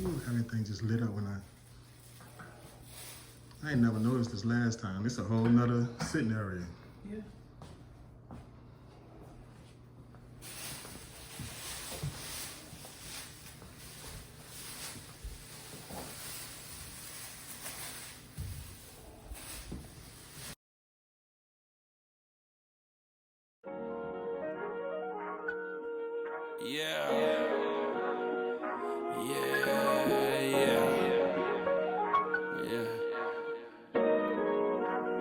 Ooh, everything just lit up when I ain't never noticed this last time. It's a whole nother sitting area. Yeah. Yeah.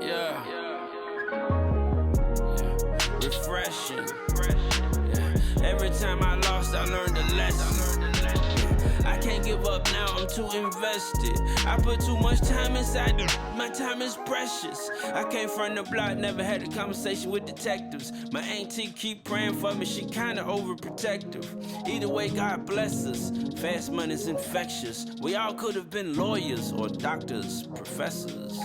Yeah. Refreshing. Yeah. Every time I lost, I learned a lesson. I can't give up now, I'm too invested. I put too much time inside my time is precious. I came from the block, never had a conversation with detectives. My auntie keep praying for me, she kinda overprotective. Either way, God bless us. Fast money's infectious. We all could have been lawyers or doctors, professors.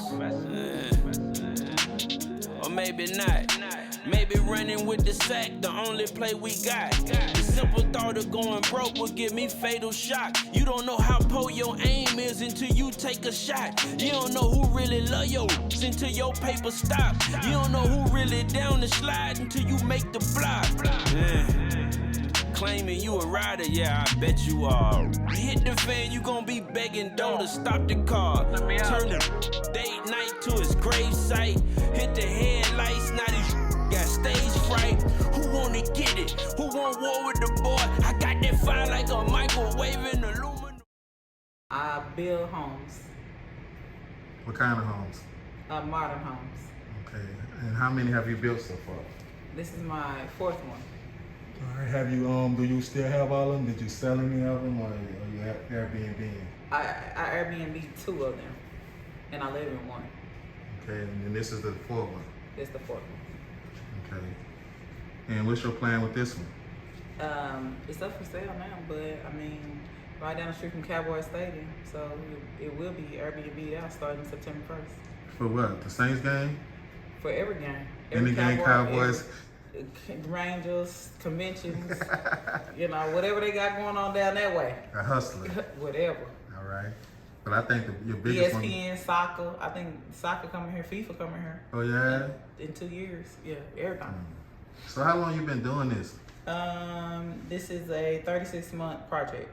Or maybe not. Maybe running with the sack, the only play we got. The simple thought of going broke would give me fatal shock. You don't know how poor your aim is until you take a shot. You don't know who really love you until your paper stop. You don't know who really down the slide until you make the block. Claiming you a rider, yeah, I bet you are. Hit the fan, you gon' be begging dough to stop the car. Turn the date night to his grave site. Hit the headlights, now these got stage fright. Who wanna get it? Who want war with the boy? I got that fire like a microwave in aluminum. I build homes, What kind of homes? modern homes. Okay. And how many have you built so far? This is my fourth one. All right. Have you do you still have all of them? Did you sell any of them, or you have Airbnb? I Airbnb 2 of them, and I live in one. Okay. And then this is the fourth one. This is the fourth one. Okay. And what's your plan with this one? It's up for sale now, but I mean, right down the street from Cowboy Stadium, so it will be Airbnb out starting September 1st. For what? The Saints game? For every game. Any game Cowboys? Rangers, conventions, you know, whatever they got going on down that way. A hustler. Whatever. All right. But I think your biggest ESPN, soccer. I think soccer coming here, FIFA coming here. Oh yeah. In 2 years, yeah, everything. So how long you been doing this? This is a 36-month project.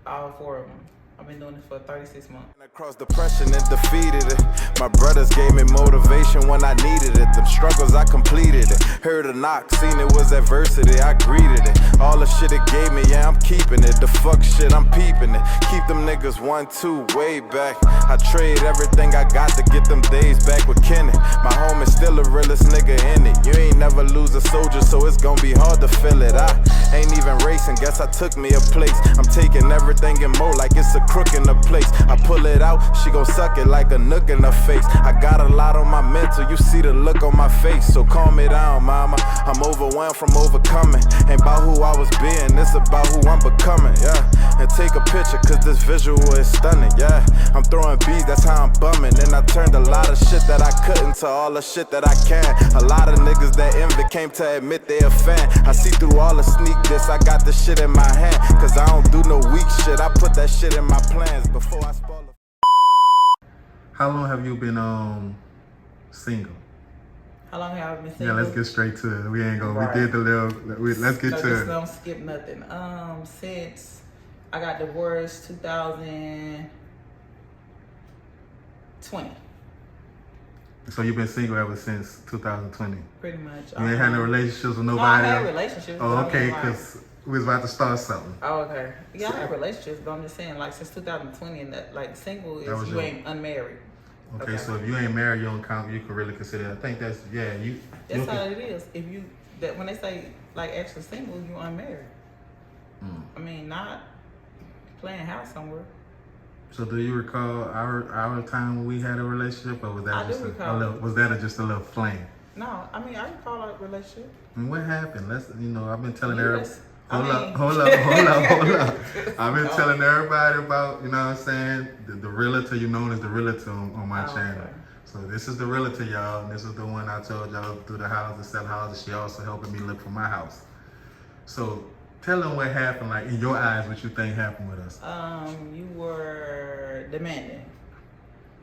All 4 of them. I've been doing this for 36 months. Across depression and defeated it. My brothers gave me motivation when I needed it. Them struggles I completed it. Heard a knock, seen it was adversity, I greeted it. All the shit it gave me, yeah, I'm keeping it. The fuck shit, I'm peeping it. Keep them niggas 1-2 way back. I trade everything I got to get them days back with Kenny. My home is still the realest nigga in it. You ain't never lose a soldier, so it's gonna be hard to feel it. I ain't even racing, guess I took me a place. I'm taking everything and more like it's a crook in the place. I pull it out, she gon' suck it like a nook in her face. I got a lot on my mental, you see the look on my face. So calm it down, mama. I'm overwhelmed from overcoming. Ain't about who I was being, it's about who I'm becoming, yeah. And take a picture, cause this visual is stunning, yeah. I'm throwing beats, that's how I'm bumming. And I turned a lot of shit that I couldn't to all the shit that I can. A lot of niggas that envy came to admit they a fan. I see through all the sneak diss, I got the shit in my hand. Cause I don't do no weak shit, I put that shit in my plans before I spoil it. How long have you been single? How long have I been Yeah, single? let's get straight to it. We ain't gonna. Right. We did the little. Let's get so to just it. don't skip nothing. Since I got divorced 2020. So you've been single ever since 2020. Pretty much. You ain't had no relationships with No, nobody. I had else? relationships. Oh, but I okay, mean, like- because we was about to start something. Oh, okay. Yeah, I had relationships, but I'm just saying, like, since 2020, and that, like, single That was is you your- ain't unmarried. Okay, so if you ain't married, you don't count. You can really consider. I think that's you. That's how it is. If you that when they say like actually single, you unmarried. I mean, not playing house somewhere. So do you recall our time when we had a relationship, or was that I do just recall. just a little flame? No, I mean I can call it a relationship. I mean, what happened? I've been telling You everybody. just- Hold I mean- up. I've been telling everybody about, you know what I'm saying, the realtor, you known as the realtor on my channel. Okay. So this is the realtor, y'all, and this is the one I told y'all through the houses, sell houses. She also helping me look for my house. So Tell them what happened, like in your eyes, what you think happened with us. You were demanding.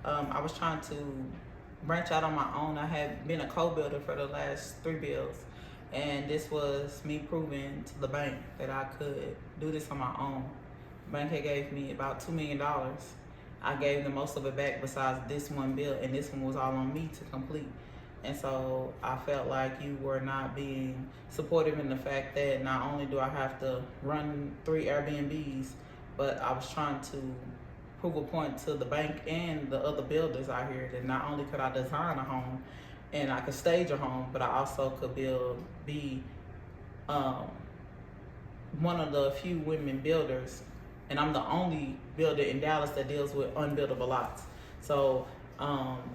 I was trying to branch out on my own. I had been a co-builder for the last 3 builds, and this was me proving to the bank that I could do this on my own. The bank had gave me about $2 million. I gave them most of it back besides this one bill, and this one was all on me to complete. And so I felt like you were not being supportive in the fact that not only do I have to run 3 Airbnbs, but I was trying to prove a point to the bank and the other builders out here that not only could I design a home and I could stage a home, but I also could be one of the few women builders, and I'm the only builder in Dallas that deals with unbuildable lots. So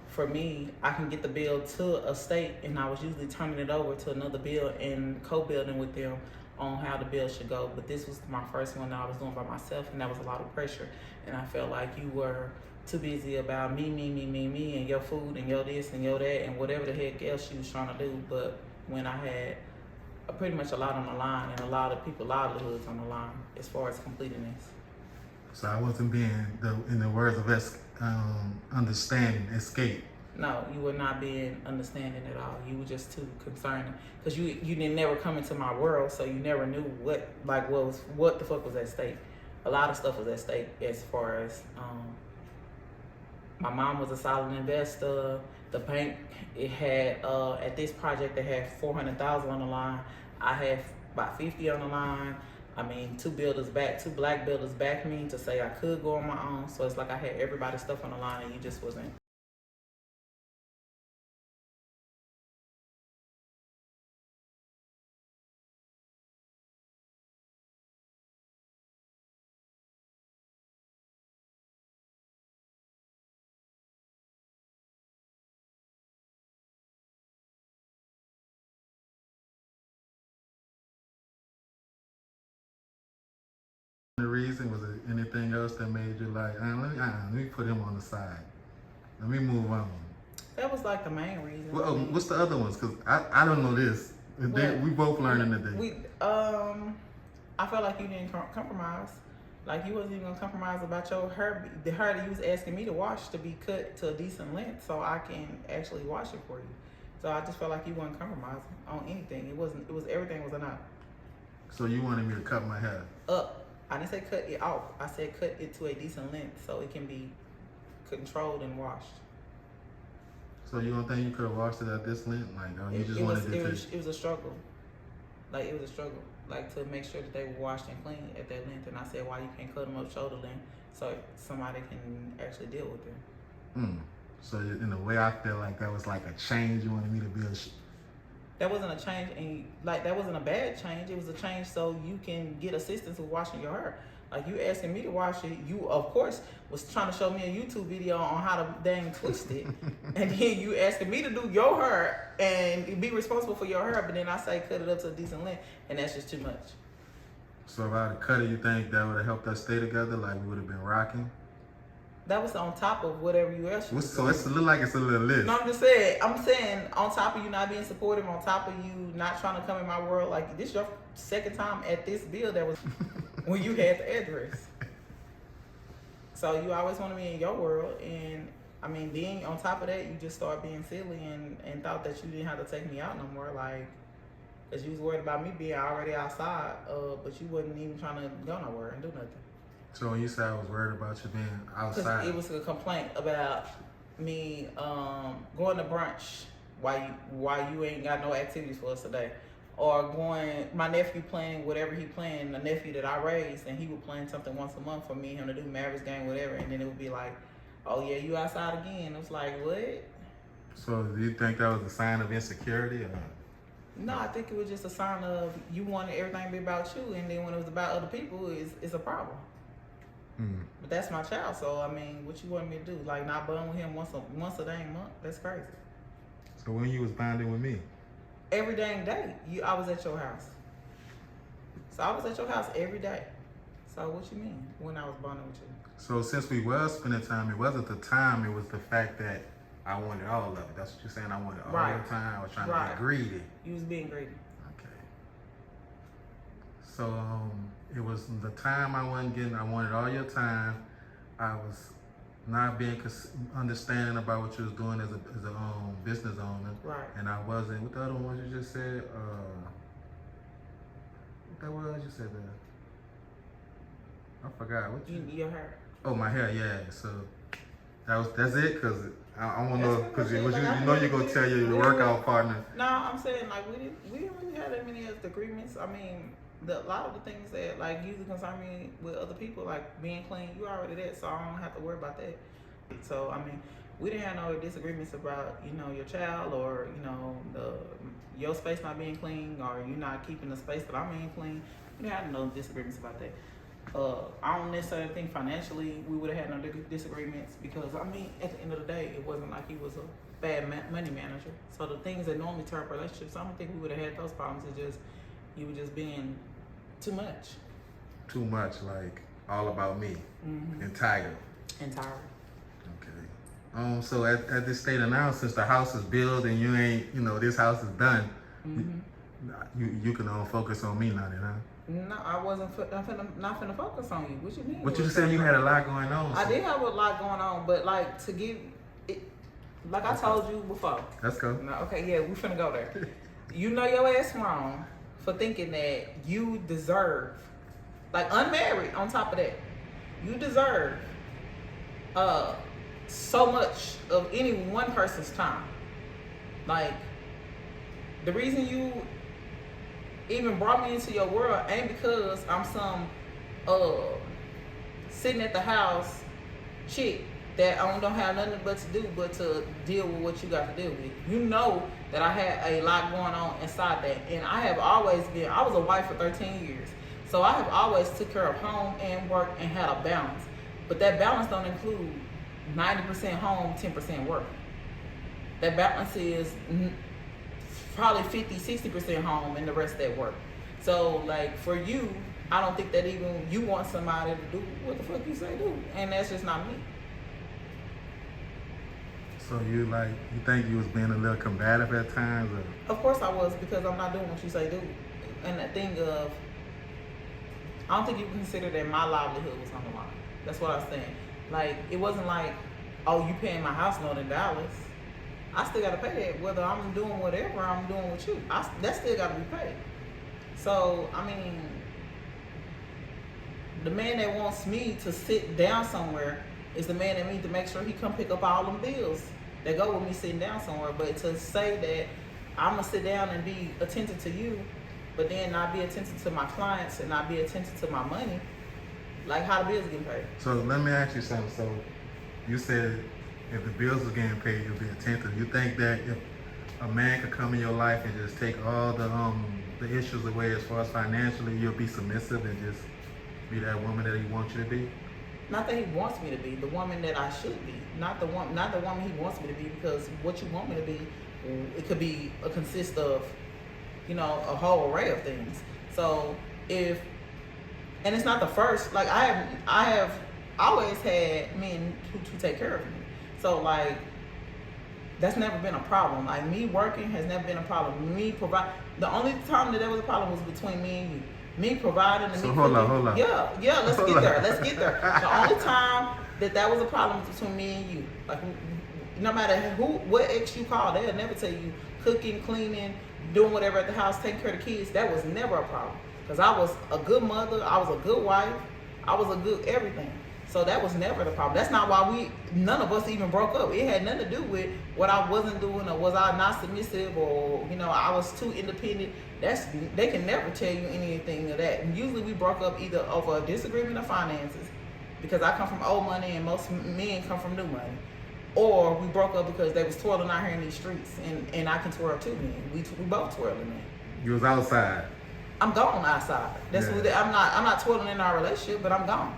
for me, I can get the bill to a state, and I was usually turning it over to another build and co-building with them on how the bill should go. But this was my first one that I was doing by myself, and that was a lot of pressure. And I felt like you were too busy about me, and your food, and your this, and your that, and whatever the heck else you was trying to do. But when I had pretty much a lot on the line, and a lot of people's livelihoods on the line as far as completing this. So I wasn't being, in the words of understanding, escape. No, you were not being understanding at all. You were just too concerned because you didn't never come into my world, so you never knew what the fuck was at stake. A lot of stuff was at stake as far as my mom was a solid investor. The bank, it had at this project they had $400,000 on the line. I had about 50 on the line. I mean, 2 black builders backed me to say I could go on my own. So it's like I had everybody's stuff on the line, and you just wasn't. The reason, was it anything else that made you like, let me put him on the side. Let me move on. That was like the main reason. Well, what's the other ones? Because I don't know this. We both learning today. I felt like you didn't compromise. Like you wasn't even gonna compromise about your hair. The hair that you was asking me to wash to be cut to a decent length so I can actually wash it for you. So I just felt like you weren't compromising on anything. Everything was enough. So you wanted me to cut my hair? Up. I didn't say cut it off. I said cut it to a decent length so it can be controlled and washed. So you don't think you could have washed it at this length? Like, you just wanted it was a struggle. Like, it was a struggle. Like, to make sure that they were washed and clean at that length. And I said, why you can't cut them up shoulder length so somebody can actually deal with them. So in a way, I feel like that was like a change. You wanted me to be That wasn't a change, and like that wasn't a bad change. It was a change so you can get assistance with washing your hair. Like you asking me to wash it, you of course was trying to show me a YouTube video on how to dang twist it, and then you asking me to do your hair and be responsible for your hair. But then I say cut it up to a decent length, and that's just too much. So if I had cut it, you think that would have helped us stay together? Like we would have been rocking? That was on top of whatever you else. So it's a little like it's a little list. No, I'm just saying. I'm saying on top of you not being supportive, on top of you not trying to come in my world. Like this, your second time at this bill that was when you had the address. So you always want to be in your world, and I mean, being on top of that, you just start being silly and thought that you didn't have to take me out no more, like, cause you was worried about me being already outside, but you wasn't even trying to go nowhere and do nothing. So when you said I was worried about you being outside, it was a complaint about me going to brunch why you ain't got no activities for us today, or my nephew playing whatever he playing, the nephew that I raised, and he would playing something once a month for me and him to do, Mavericks game, whatever, and then it would be like, oh yeah, you outside again. It was like, what? So do you think that was a sign of insecurity or? No, I think it was just a sign of you wanted everything to be about you, and then when it was about other people, it's a problem. But that's my child, so I mean, what you want me to do? Like not bond with him once a dang month? That's crazy. So when you was bonding with me? Every dang day. I was at your house. So I was at your house every day. So what you mean when I was bonding with you? So since we was spending time, it wasn't the time, it was the fact that I wanted all of it. That's what you're saying, I wanted all the time. I was trying to be greedy. You was being greedy. Okay. So it was the time I wanted all your time. I was not being understanding about what you was doing as a business owner. Right. And I wasn't, what the other one you just said? What that was you said that? I forgot. What Your hair. Oh, my hair, yeah. So that's it, cause I want to know, cause you like, know you're gonna tell your workout partner. No, I'm saying like we didn't really have that many other agreements. I mean, a lot of the things that like usually concern me with other people, like being clean, you already that, so I don't have to worry about that. So I mean, we didn't have no disagreements about your child or your space not being clean or you not keeping the space that I'm in clean. We didn't have no disagreements about that. I don't necessarily think financially we would have had no disagreements because I mean at the end of the day it wasn't like he was a bad money manager. So the things that normally tear up relationships, I don't think we would have had those problems. It's just you were just being too much. Too much, like all about me. Entitled. Okay. So at this state of now, since the house is built and you ain't, this house is done, you can focus on me now, then, huh? No, I wasn't. Not finna focus on you. What you mean? But you said you had a lot going on. I did have a lot going on, but like to give it, like I told you before. Let's go. No, okay, yeah, we finna go there. You know your ass wrong for thinking that you deserve, like unmarried. On top of that, you deserve so much of any one person's time. Like the reason you even brought me into your world ain't because I'm some sitting at the house chick that I don't have nothing but to do but to deal with what you got to deal with. You know that I had a lot going on inside that, and I have always been. I was a wife for 13 years, so I have always took care of home and work and had a balance. But that balance don't include 90% home, 10% work. That balance is probably 50-60% home and the rest that work. So like for you, I don't think that even you want somebody to do what the fuck you say do, and that's just not me. So you think you was being a little combative at times, or? Of course I was, because I'm not doing what you say do. And the thing of, I don't think you consider that my livelihood was on the line. That's what I was saying. Like it wasn't like, oh, you paying my house note in Dallas. I still gotta pay that, whether I'm doing whatever I'm doing with you. That still gotta be paid. So I mean, the man that wants me to sit down somewhere is the man that needs to make sure he come pick up all them bills that go with me sitting down somewhere. But to say that I'm gonna sit down and be attentive to you, but then not be attentive to my clients and not be attentive to my money, like how the bills getting paid. So let me ask you something. So you said if the bills are getting paid, you'll be attentive. You think that if a man could come in your life and just take all the issues away as far as financially, you'll be submissive and just be that woman that he wants you to be? Not that he wants me to be, the woman that I should be. Not the woman he wants me to be, because what you want me to be, it could be consist of, a whole array of things. So and it's not the first. Like I have always had men who take care of me. So like that's never been a problem. Like me working has never been a problem. Me provide. The only time that there was a problem was between me and you. Me providing and so me hold cooking. on. Yeah, let's get there. The only time that was a problem was between me and you. Like no matter what ex you call, they'll never tell you cooking, cleaning, doing whatever at the house, taking care of the kids. That was never a problem. Because I was a good mother, I was a good wife, I was a good everything. So that was never the problem. That's not why none of us even broke up. It had nothing to do with what I wasn't doing, or was I not submissive, or I was too independent. They can never tell you anything of that. And usually we broke up either over a disagreement of finances, because I come from old money and most men come from new money, or we broke up because they was twirling out here in these streets, and I can twirl too, man. We both twirling, man. You was outside. I'm gone outside. I'm not twirling in our relationship, but I'm gone.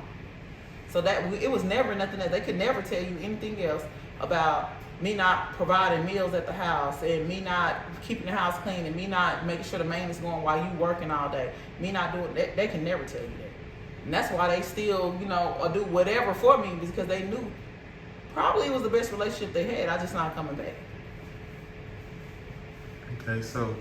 So it was never nothing that they could never tell you anything else about me not providing meals at the house, and me not keeping the house clean, and me not making sure the maintenance is going while you working all day. Me not doing that. They can never tell you that. And that's why they still, or do whatever for me, because they knew probably it was the best relationship they had. I just not coming back. Okay, so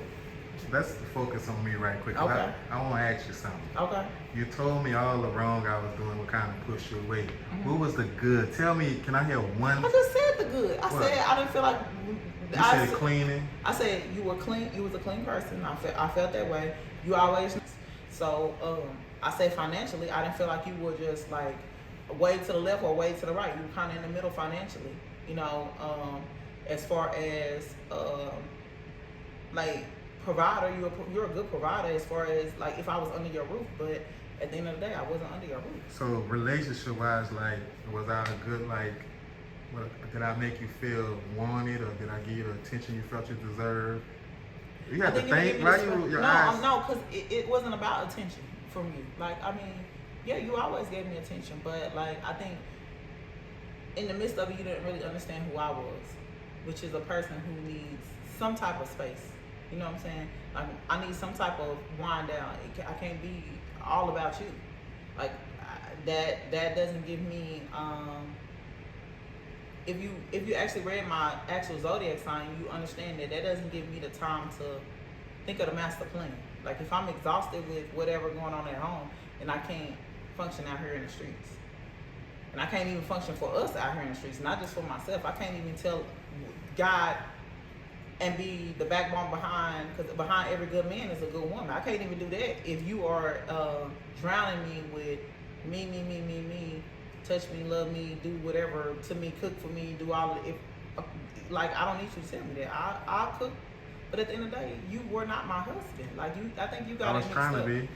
let's focus on me right quick. 'Cause Okay. I want to ask you something. Okay. You told me all the wrong I was doing would kind of push you away. What was the good? Tell me, can I hear one? I just said the good. I What? said I didn't feel like. You said cleaning. I said you were clean. You was a clean person. I felt that way. You always. So I said financially, I didn't feel like you were just like way to the left or way to the right. You were kind of in the middle financially. You know, as far as like provider, you're a good provider as far as like if I was under your roof. But at the end of the day, I wasn't under your roof. So relationship wise, like, was I a good like? Did I make you feel wanted, or did I give you the attention you felt you deserved? You have to think. Why your eyes? No, because it wasn't about attention from you. Like, I mean, yeah, you always gave me attention, but like, I think in the midst of it, you didn't really understand who I was, which is a person who needs some type of space. You know what I'm saying? Like, I need some type of wind down. I can't be all about you. Like, that doesn't give me. If you actually read my actual zodiac sign, you understand that doesn't give me the time to think of the master plan. Like if I'm exhausted with whatever going on at home, and I can't function out here in the streets, and I can't even function for us out here in the streets, not just for myself. I can't even tell God and be the backbone behind, because behind every good man is a good woman. I can't even do that if you are drowning me with me. Touch me, love me, do whatever to me, cook for me, do all of it. Like, I don't need you to tell me that. I'll cook, but at the end of the day, you were not my husband. Like, I think you got it mixed up. I was trying to be.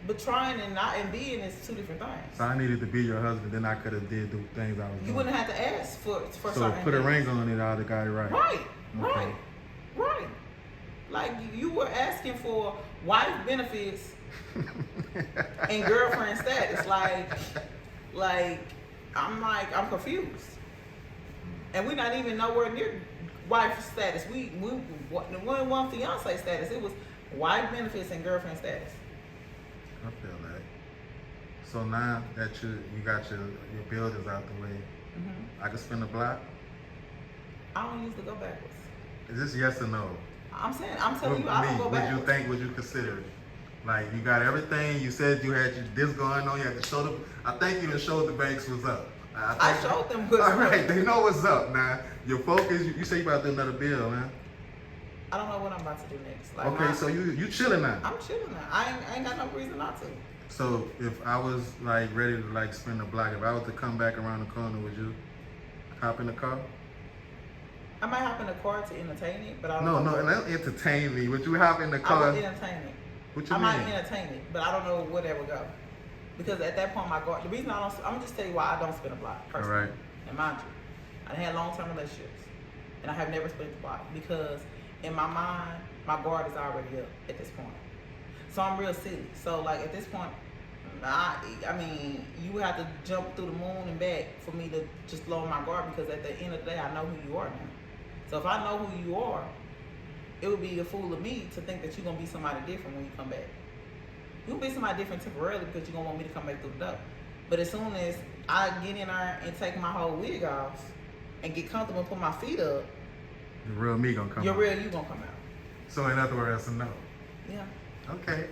But trying and being is two different things. So I needed to be your husband, then I could have did the things I was doing. You wouldn't have to ask for so certain put a things. ring on it, I'd have got it right. Right. Like, you were asking for wife benefits and girlfriend status. I'm confused, and we're not even nowhere near wife status. We one fiance status. It was wife benefits and girlfriend status. I feel that. So now that you got your buildings out the way, I can spin the block. I don't usually go backwards. Is this yes or no? I'm telling you, I don't go backwards. Would you consider it? Like, you got everything. You said you had this going on. You had to show them. I think you done showed the banks what's up. I showed them what's up. All right, they know what's up. Now, your focus, you say you about to do another bill, man. I don't know what I'm about to do next. Like, okay, so you chilling now. I'm chilling now. I ain't got no reason not to. So if I was like ready to like spin the block, if I was to come back around the corner, would you hop in the car? I might hop in the car to entertain it, but I don't No, know. and don't entertain me. Would you hop in the car? I would entertain it. What you I mean? might entertain it, but I don't know where that would go. Because at that point, the reason I'm gonna just tell you why I don't spin a block personally. All right. And mind you, I had long-term relationships, and I have never split the block because in my mind, my guard is already up at this point. So I'm real silly. So like at this point, I mean, you would have to jump through the moon and back for me to just lower my guard, because at the end of the day, I know who you are now. So if I know who you are, it would be a fool of me to think that you're gonna be somebody different when you come back. You'll be somebody different temporarily because you're gonna want me to come back through the door. But as soon as I get in there and take my whole wig off and get comfortable and put my feet up, the real me gonna come out. real you gonna come out. So in other words, a no. Yeah. Okay.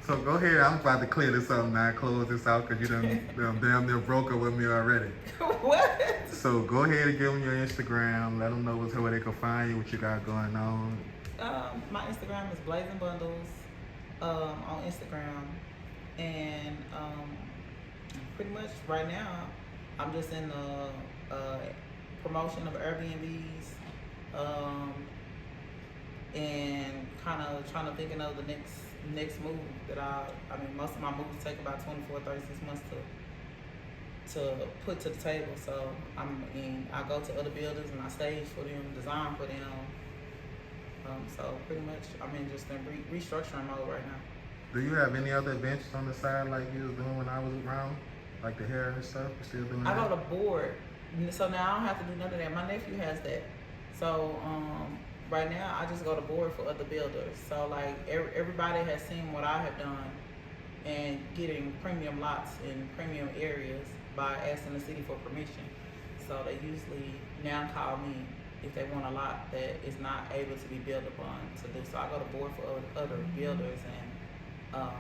So go ahead. I'm about to clear this up now. Close this out because you done damn near broke up with me already. What? So go ahead and give them your Instagram. Let them know where they can find you, what you got going on. My Instagram is Blazing Bundles on Instagram, and pretty much right now I'm just in the promotion of Airbnbs, and kind of trying to think of the next move that I mean, most of my moves take about 24, 36 months to put to the table. So I go to other builders and I stage for them, design for them. So pretty much I'm in just in restructuring mode right now. Do you have any other events on the side like you was doing when I was around? Like the hair and stuff? You still doing that? I go to board. So now I don't have to do none of that. My nephew has that. So right now I just go to board for other builders. So like everybody has seen what I have done and getting premium lots in premium areas by asking the city for permission. So they usually now call me if they want a lot that is not able to be built upon to do. So I go to board for other builders and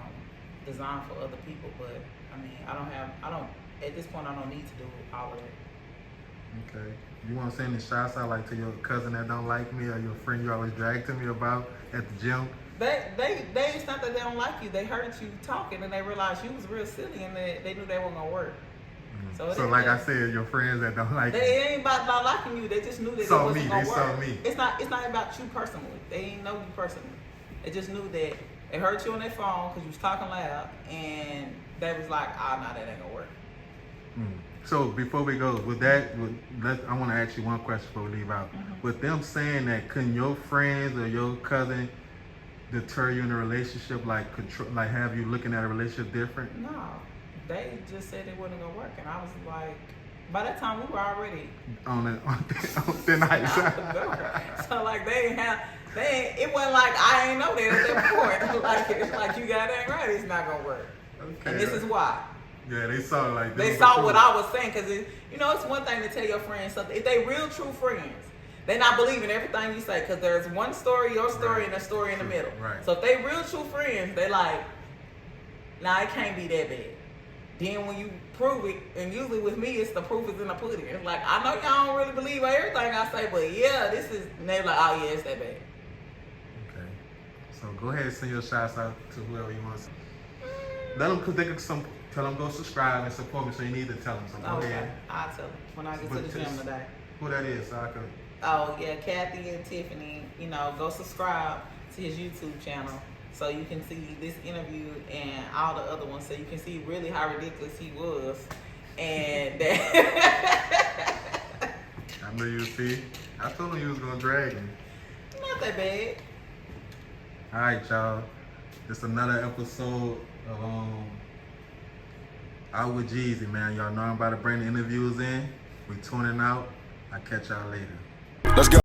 design for other people. But I mean, at this point I don't need to do all of that. Okay. You want to send any shouts out like to your cousin that don't like me or your friend you always drag to me about at the gym? It's not that they don't like you. They heard you talking and they realized you was real silly and they knew they weren't gonna work. So like I said, your friends that don't like you. They ain't about not liking you. They just knew that it wasn't gonna work. Saw me. It's not about you personally. They ain't know you personally. They just knew that they heard you on their phone because you was talking loud and they was like, nah, that ain't gonna work. So before we go, I want to ask you one question before we leave out. With them saying that, couldn't your friends or your cousin deter you in a relationship, like have you looking at a relationship different? No, they just said it wasn't gonna work, and I was like, by that time we were already on thin ice. So like it wasn't like I ain't know that at that point. Like it's like you got that right, it's not gonna work. Okay. And this is why. Yeah, they saw like they saw what I was saying, because it's one thing to tell your friends something. If they real true friends, they not believing everything you say, because there's one story, your story, and a story in the middle. Right. So if they real true friends, they like, nah, it can't be that bad. Then when you prove it, and usually with me, it's the proof is in the pudding. It's like, I know y'all don't really believe everything I say, but yeah, this is, and they're like, oh yeah, it's that bad. Okay. So go ahead and send your shouts out to whoever you want to. Let them, because they can tell them go subscribe and support me, so you need to tell them. So go ahead. I'll tell them when I get to the gym today. Who that is, so I can. Oh yeah, Kathy and Tiffany. Go subscribe to his YouTube channel so you can see this interview and all the other ones, so you can see really how ridiculous he was. And that I knew you would see. I told him you was gonna drag me. Not that bad. All right, y'all. It's another episode of Out with Jeezy, man. Y'all know I'm about to bring the interviews in. We tuning out. I'll catch y'all later. Let's go.